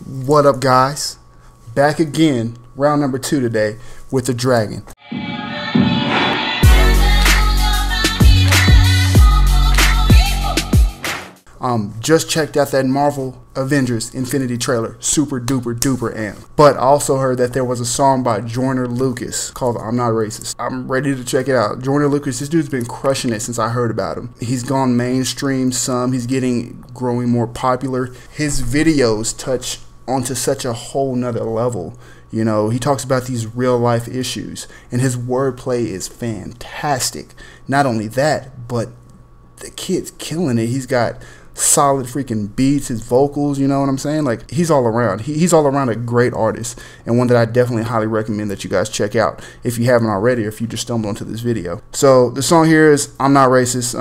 What up, guys? Back again, round number 2 today with the Jraegun. Just checked out that Marvel Avengers Infinity trailer. Super duper duper amp. But I also heard that there was a song by Joyner called I'm Not Racist. I'm ready to check it out. Joyner, this dude's been crushing it since I heard about him. He's gone mainstream some. He's growing more popular. His videos touch onto such a whole nother level. You know, he talks about these real life issues, and his wordplay is fantastic. Not only that, but the kid's killing it. He's got solid freaking beats, his vocals, you know what I'm saying? Like, he's all around. He's all around a great artist, and one that I definitely highly recommend that you guys check out if you haven't already, or if you just stumbled onto this video. So the song here is I'm Not Racist.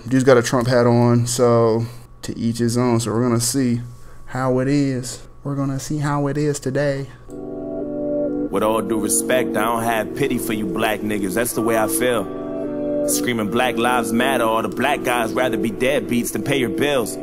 Dude's got a Trump hat on, so to each his own. So we're gonna see how it is. We're gonna see how it is today. With all due respect, I don't have pity for you black niggas. That's the way I feel. Screaming Black Lives Matter, all the black guys rather be deadbeats than pay your bills.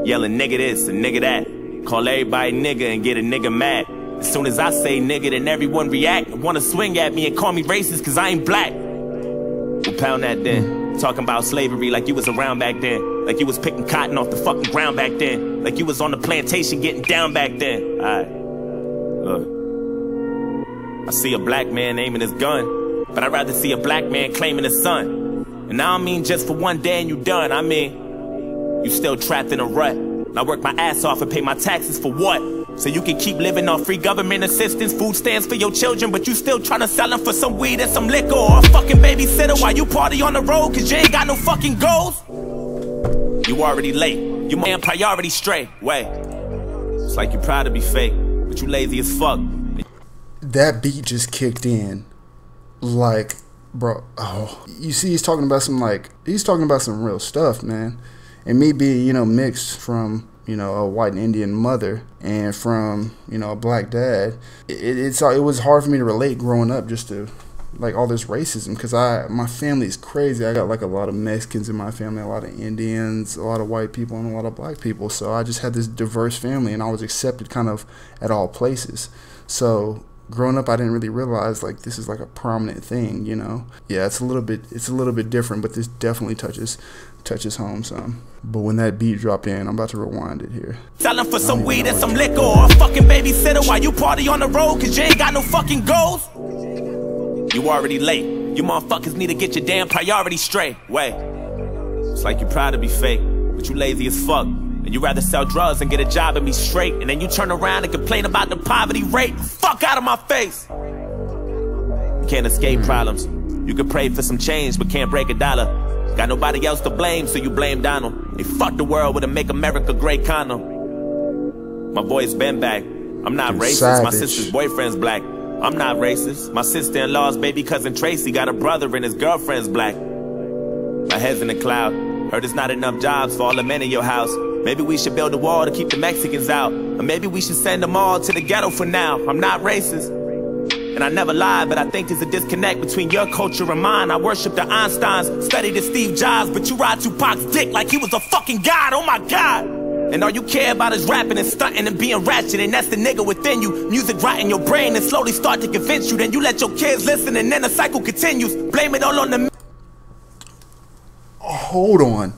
Yelling nigga this and nigga that. Call everybody nigga and get a nigga mad. As soon as I say nigga, then everyone react and wanna swing at me and call me racist cause I ain't black. Well, pound that then. Talking about slavery like you was around back then. Like you was picking cotton off the fucking ground back then. Like you was on the plantation getting down back then. Alright, look. I see a black man aiming his gun, but I'd rather see a black man claiming his son. And I don't mean just for one day and you done. I mean, you still trapped in a rut. And I work my ass off and pay my taxes for what? So you can keep living on free government assistance, food stamps for your children, but you still trying to sell them for some weed and some liquor, or a fucking babysitter while you party on the road cause you ain't got no fucking goals? You already late. You man priority straight. Wait. It's like you're proud to be fake, but you lazy as fuck. That beat just kicked in. Like, bro, oh, you see, he's talking about some real stuff, man. And me being, you know, mixed from, you know, a white and Indian mother and from, you know, a black dad, it was hard for me to relate growing up just to, like, all this racism, because my family is crazy. I got like a lot of Mexicans in my family, a lot of Indians, a lot of white people, and a lot of black people. So I just had this diverse family, and I was accepted kind of at all places. So growing up, I didn't really realize like this is like a prominent thing, you know. Yeah, it's a little bit different, but this definitely touches home some. But when that beat dropped in, I'm about to rewind it here. Selling for some weed and some liquor, or a fucking babysitter while you party on the road cause you ain't got no fucking goals? You already late. You motherfuckers need to get your damn priorities straight. Wait. It's like you're proud to be fake, but you lazy as fuck. And you rather sell drugs and get a job and be straight, and then you turn around and complain about the poverty rate. Fuck out of my face. You can't escape problems. You can pray for some change but can't break a dollar. Got nobody else to blame, so you blame Donald. They fucked the world with a Make America Great condom. My boy's been back. I'm not racist. Savage. My sister's boyfriend's black. I'm not racist. My sister-in-law's baby cousin Tracy got a brother and his girlfriend's black. My head's in the cloud. Heard there's not enough jobs for all the men in your house. Maybe we should build a wall to keep the Mexicans out. Or maybe we should send them all to the ghetto for now. I'm not racist. And I never lied, but I think there's a disconnect between your culture and mine. I worship the Einsteins, studied the Steve Jobs, but you ride Tupac's dick like he was a fucking god. Oh my God. And all you care about is rapping and stunting and being ratchet, and that's the nigga within you. Music rotting your brain and slowly start to convince you. Then you let your kids listen and then the cycle continues. Blame it all on the... Hold on.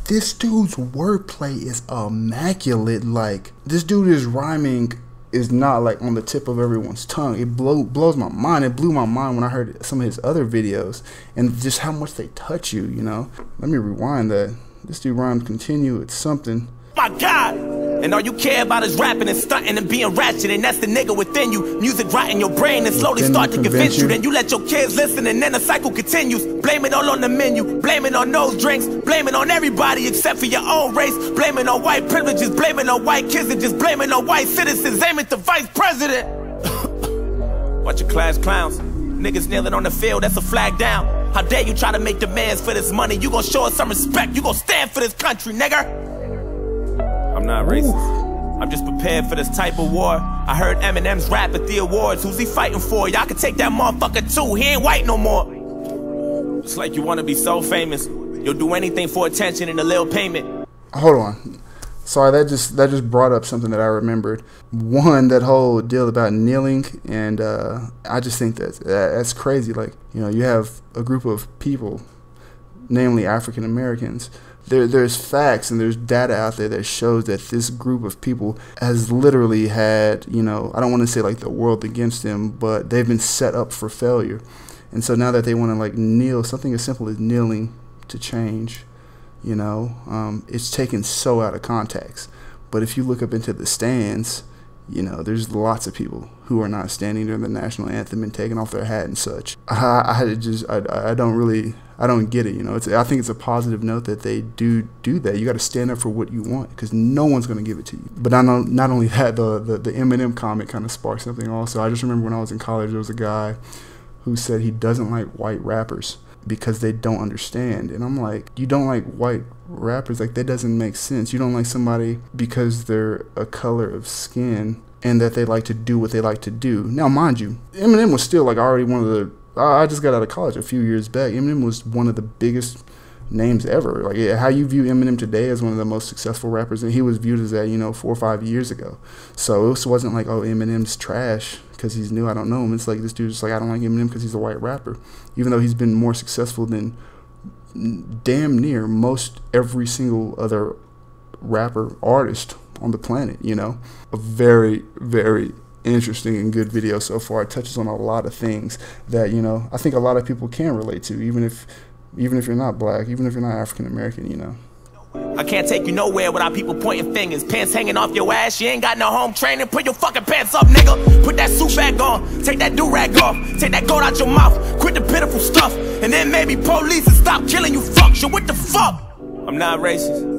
This dude's wordplay is immaculate. Like, this dude is rhyming is not like on the tip of everyone's tongue. It blows my mind. It blew my mind when I heard some of his other videos and just how much they touch you, you know. Let me rewind that. This dude rhymes continue. It's something. My God. And all you care about is rapping and stunting and being ratchet, and that's the nigga within you. Music rotting your brain and slowly start to convince you. Then you let your kids listen and then the cycle continues. Blame it all on the menu. Blame it on those drinks. Blame it on everybody except for your own race. Blame it on white privileges. Blame it on white kids and just blame it on white citizens. Aim at the vice president. Watch your class clowns. Niggas kneeling on the field, that's a flag down. How dare you try to make demands for this money? You gon' show us some respect. You gon' stand for this country, nigga. I'm not racist. I'm just prepared for this type of war. I heard Eminem's rap at the awards. Who's he fighting for? Y'all can take that motherfucker too. He ain't white no more. It's like you wanna be so famous. You'll do anything for attention and a little payment. Hold on. Sorry, that just brought up something that I remembered. One, that whole deal about kneeling, and I just think that's crazy. Like, you know, you have a group of people, namely African Americans. There's facts and there's data out there that shows that this group of people has literally had, you know, I don't want to say like the world against them, but they've been set up for failure. And so now that they want to like kneel, something as simple as kneeling to change, you know, it's taken so out of context. But if you look up into the stands, you know, there's lots of people who are not standing during the national anthem and taking off their hat and such. I don't get it. You know, I think it's a positive note that they do that. You got to stand up for what you want, because no one's going to give it to you. But not only that, the Eminem comment kind of sparked something also. I just remember when I was in college, there was a guy who said he doesn't like white rappers because they don't understand. And I'm like, you don't like white rappers? Like, that doesn't make sense. You don't like somebody because they're a color of skin and that they like to do what they like to do. Now, mind you, Eminem was still like already one of the, I just got out of college a few years back. Eminem was one of the biggest names ever. Like, how you view Eminem today as one of the most successful rappers, and he was viewed as that, you know, 4 or 5 years ago. So it wasn't like, oh, Eminem's trash because he's new, I don't know him. It's like, this dude's just like, I don't like Eminem because he's a white rapper, even though he's been more successful than damn near most every single other rapper artist on the planet, you know. A very, very interesting and good video so far. It touches on a lot of things that, you know, I think a lot of people can relate to, even if you're not black, even if you're not African American, you know. I can't take you nowhere without people pointing fingers. Pants hanging off your ass, you ain't got no home training. Put your fucking pants up, nigga. Put that suit back on, take that do-rag off, take that goat out your mouth, quit the pitiful stuff, and then maybe police and stop killing you fucks. So what the fuck? I'm not racist.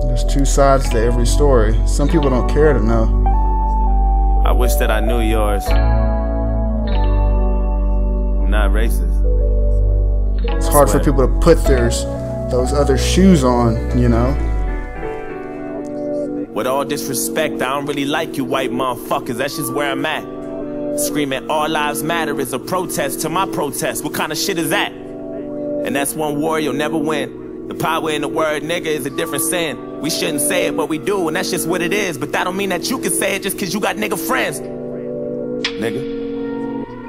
There's two sides to every story. Some people don't care to know. I wish that I knew yours. I'm not racist. It's hard for people to put those other shoes on, you know. With all disrespect, I don't really like you white motherfuckers. That's just where I'm at. Screaming all lives matter is a protest to my protest. What kind of shit is that? And that's one war you'll never win. The power in the word nigga is a different sin. We shouldn't say it, but we do, and that's just what it is. But that don't mean that you can say it just cause you got nigga friends. Nigga.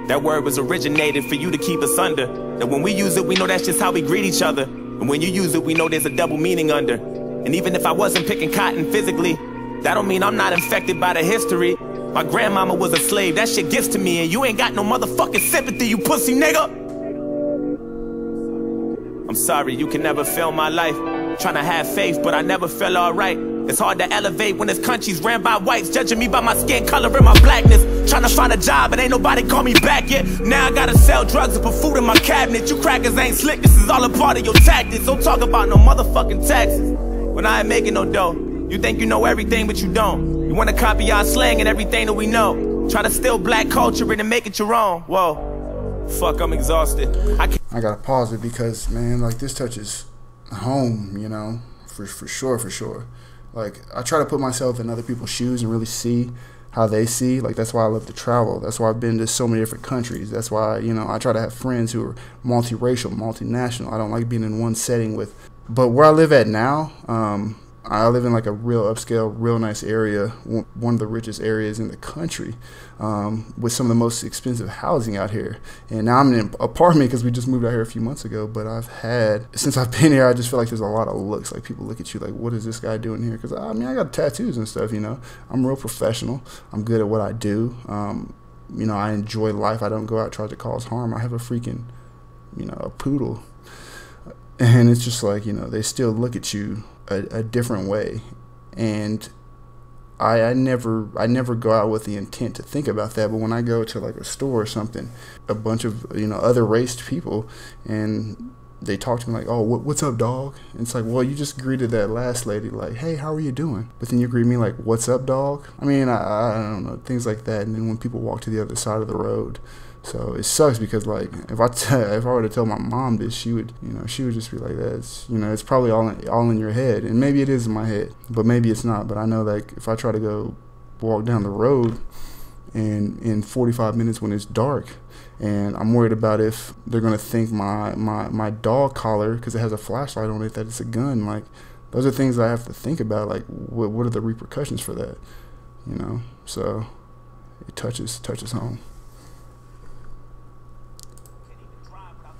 That word was originated for you to keep us under. That when we use it, we know that's just how we greet each other. And when you use it, we know there's a double meaning under. And even if I wasn't picking cotton physically, that don't mean I'm not infected by the history. My grandmama was a slave, that shit gets to me, and you ain't got no motherfucking sympathy, you pussy nigga. I'm sorry, you can never feel my life. Tryna have faith, but I never feel alright. It's hard to elevate when this country's ran by whites, judging me by my skin color and my blackness. Tryna find a job and ain't nobody call me back yet. Now I gotta sell drugs and put food in my cabinet. You crackers ain't slick, this is all a part of your tactics. Don't talk about no motherfucking taxes when I ain't making no dough. You think you know everything, but you don't. You wanna copy our slang and everything that we know. Try to steal black culture and make it your own. Whoa, fuck, I'm exhausted. I gotta pause it because, man, like, this touches home, you know, for sure. Like, I try to put myself in other people's shoes and really see how they see. Like, that's why I love to travel. That's why I've been to so many different countries. That's why, you know, I try to have friends who are multiracial, multinational. I don't like being in one setting with. But where I live at now, I live in like a real upscale, real nice area, one of the richest areas in the country, with some of the most expensive housing out here. And now I'm in an apartment because we just moved out here a few months ago. But since I've been here, I just feel like there's a lot of looks. Like, people look at you like, what is this guy doing here? Because, I mean, I got tattoos and stuff, you know. I'm real professional. I'm good at what I do. You know, I enjoy life. I don't go out try to cause harm. I have a freaking, you know, a poodle. And it's just like, you know, they still look at you a different way. And I never go out with the intent to think about that. But when I go to like a store or something, a bunch of, you know, other raced people, and they talk to me like, oh, what's up, dog? And it's like, well, you just greeted that last lady like, hey, how are you doing? But then you greet me like, what's up, dog? I mean, I don't know, things like that. And then when people walk to the other side of the road, so it sucks because, like, if I were to tell my mom this, she would just be like, that's, you know, it's probably all in your head. And maybe it is in my head, but maybe it's not. But I know that if I try to go walk down the road and in 45 minutes when it's dark, and I'm worried about if they're going to think my dog collar, because it has a flashlight on it, that it's a gun, like, those are things I have to think about. Like, what are the repercussions for that? You know, so it touches home.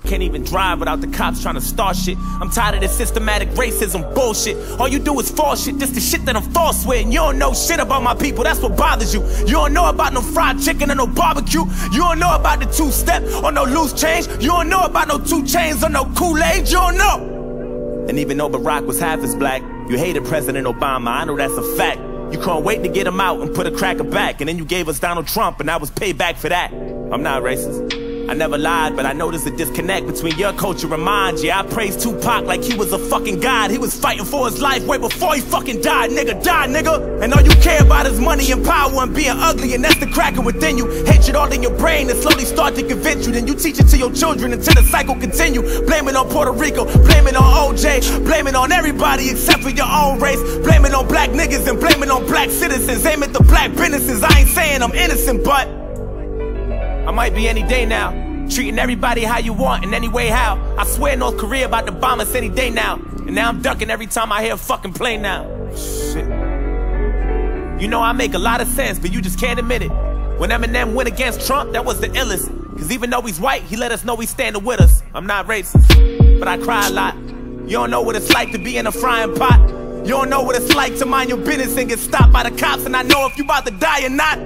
Can't even drive without the cops trying to start shit. I'm tired of this systematic racism bullshit. All you do is false shit, this the shit that I'm false with. And you don't know shit about my people, that's what bothers you. You don't know about no fried chicken or no barbecue. You don't know about the two-step or no loose change. You don't know about no 2 chains or no Kool-Aid. You don't know. And even though Barack was half as black, you hated President Obama, I know that's a fact. You couldn't wait to get him out and put a cracker back. And then you gave us Donald Trump, and that was payback for that. I'm not racist. I never lied, but I noticed a disconnect between your culture and mine. Yeah, I praised Tupac like he was a fucking god. He was fighting for his life way before he fucking died, nigga. Die, nigga. And all you care about is money and power and being ugly, and that's the cracker within you. Hatred all in your brain and slowly start to convince you. Then you teach it to your children until the cycle continue. Blame it on Puerto Rico, blame it on OJ, blame it on everybody except for your own race. Blame it on black niggas and blame it on black citizens. Aim at the black businesses. I ain't saying I'm innocent, but I might be any day now. Treating everybody how you want in any way how. I swear North Korea about to bomb us any day now. And now I'm ducking every time I hear a fucking plane now. Shit. You know I make a lot of sense, but you just can't admit it. When Eminem went against Trump, that was the illest. Cause even though he's white, he let us know he's standing with us. I'm not racist, but I cry a lot. You don't know what it's like to be in a frying pot. You don't know what it's like to mind your business and get stopped by the cops. And I know if you about to die or not.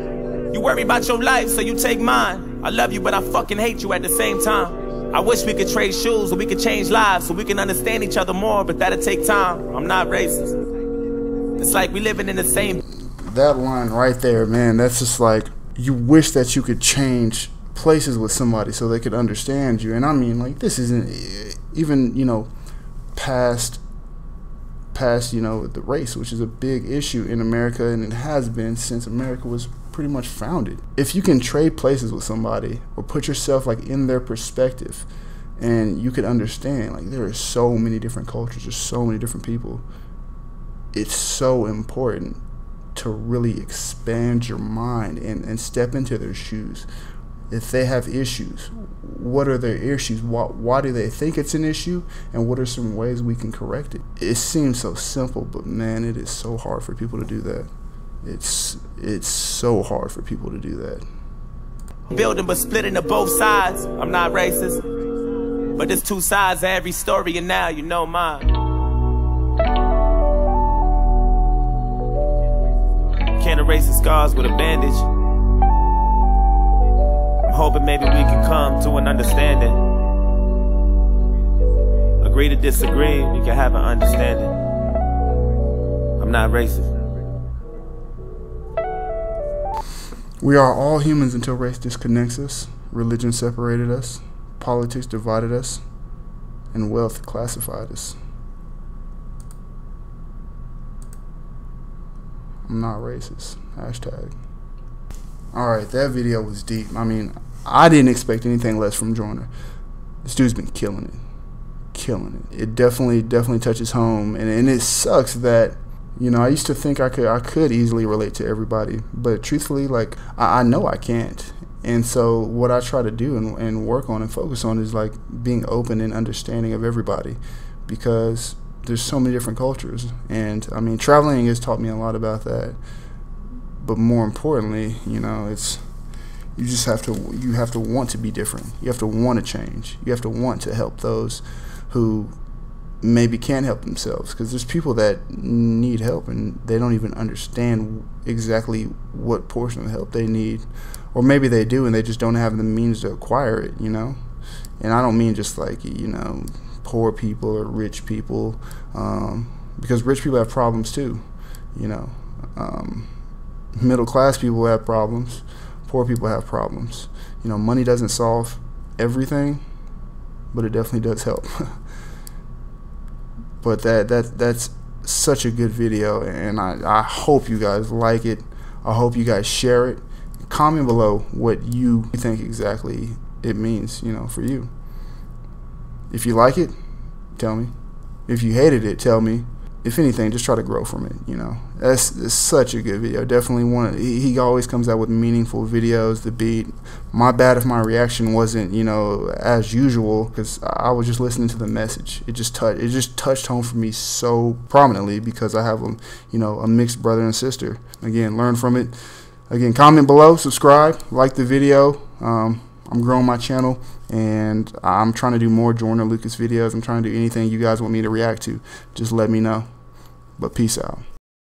You worry about your life, so you take mine. I love you, but I fucking hate you at the same time. I wish we could trade shoes so we could change lives so we can understand each other more, but that'll take time. I'm not racist. It's like we living in the same... That line right there, man, that's just like, you wish that you could change places with somebody so they could understand you. And I mean, like, this isn't even, you know, past, you know, the race, which is a big issue in America, and it has been since America was pretty much founded. If you can trade places with somebody or put yourself like in their perspective, and you could understand, like, there are so many different cultures, there's so many different people. It's so important to really expand your mind and step into their shoes. If they have issues, what are their issues? Why do they think it's an issue? And what are some ways we can correct it? It seems so simple, but man, it is so hard for people to do that. It's so hard for people to do that. Building but split into both sides. I'm not racist, but there's 2 sides to every story, and now you know mine. Can't erase the scars with a bandage. I'm hoping maybe we can come to an understanding. Agree to disagree, we can have an understanding. I'm not racist. We are all humans until race disconnects us, religion separated us, politics divided us, and wealth classified us. I'm not racist. Hashtag. Alright, that video was deep. I mean, I didn't expect anything less from Joyner. This dude's been killing it. Killing it. It definitely touches home, and it sucks that, you know, I used to think I could easily relate to everybody, but truthfully, like, I know I can't. And so what I try to do and work on and focus on is like being open and understanding of everybody, because there's so many different cultures. And I mean, traveling has taught me a lot about that. But more importantly, you know, you have to want to be different. You have to want to change. You have to want to help those who maybe can't help themselves, because there's people that need help and they don't even understand exactly what portion of the help they need, or maybe they do and they just don't have the means to acquire it, you know. And I don't mean just like, you know, poor people or rich people, because rich people have problems too, you know. Middle class people have problems, poor people have problems. You know, money doesn't solve everything, but it definitely does help. But that's such a good video, and I hope you guys like it. I hope you guys share it. Comment below what you think exactly it means, you know, for you. If you like it, tell me. If you hated it, tell me. If anything, just try to grow from it, you know. That's such a good video. Definitely one. He always comes out with meaningful videos. The beat. My bad if my reaction wasn't, you know, as usual, because I was just listening to the message. It just touched home for me so prominently because I have a mixed brother and sister. Again, learn from it. Again, comment below, subscribe, like the video. I'm growing my channel, and I'm trying to do more Joyner Lucas videos. I'm trying to do anything you guys want me to react to. Just let me know. But peace out.